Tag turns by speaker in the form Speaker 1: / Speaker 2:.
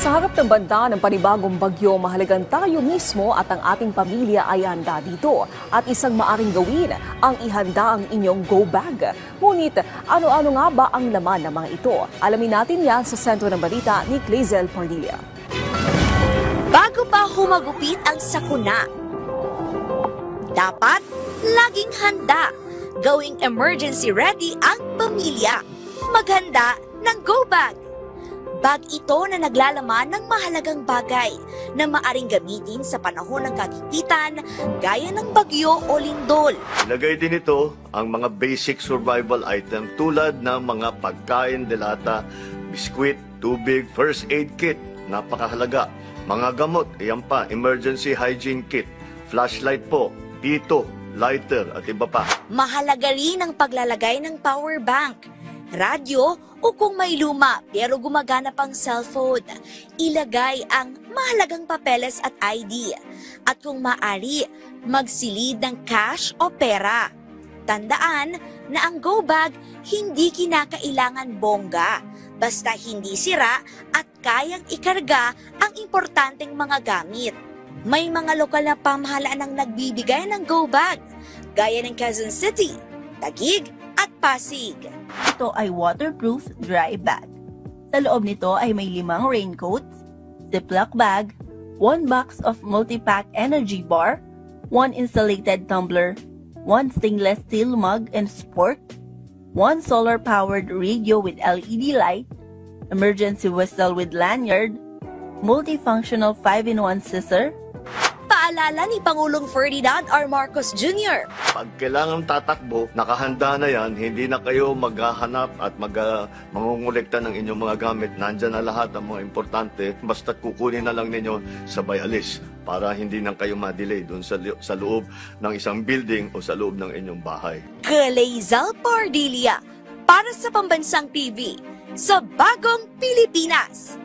Speaker 1: Sa harap ng banta ng panibagong bagyo, mahalagang tayo mismo at ang ating pamilya ay handa dito. At isang maaring gawin ang ihanda ang inyong go bag. Ngunit ano-ano nga ba ang laman ng mga ito? Alamin natin yan sa sentro ng balita ni Clazel Pardilla.
Speaker 2: Bago pa humagupit ang sakuna, dapat laging handa. Gawing emergency ready ang pamilya. Maghanda ng go bag. Bag ito na naglalaman ng mahalagang bagay na maaring gamitin sa panahon ng kagipitan gaya ng bagyo o lindol.
Speaker 3: Ilagay din ito ang mga basic survival item tulad ng mga pagkain, delata, biskwit, tubig, first aid kit, napakahalaga. Mga gamot, iyan pa, emergency hygiene kit, flashlight po, dito, lighter at iba pa.
Speaker 2: Mahalaga rin ang paglalagay ng power bank, radyo o kung may luma pero gumagana pang cellphone, ilagay ang mahalagang papeles at ID. At kung maaari, magsilid ng cash o pera. Tandaan na ang go bag hindi kinakailangan bongga, basta hindi sira at kayang ikarga ang importanteng mga gamit. May mga lokal na pamahalaan ang nagbibigay ng go bag, gaya ng Quezon City, Taguig at Pasig.
Speaker 4: Ito ay waterproof dry bag. Sa loob nito ay may 5 raincoats, Ziploc bag, 1 box of multi-pack energy bar, 1 insulated tumbler, 1 stainless steel mug and sport, 1 solar-powered radio with LED light, emergency whistle with lanyard, multifunctional 5-in-1 scissor.
Speaker 2: Paalala ni Pangulong Ferdinand R. Marcos Jr.
Speaker 3: Pag kailangan tatakbo, nakahanda na yan, hindi na kayo maghahanap at mangungulekta ng inyong mga gamit. Nandyan na lahat ang mga importante, basta kukunin na lang ninyo sabay alis para hindi na kayo ma-delay doon sa loob ng isang building o sa loob ng inyong bahay.
Speaker 2: Clazel Pardilla para sa Pambansang TV sa Bagong Pilipinas.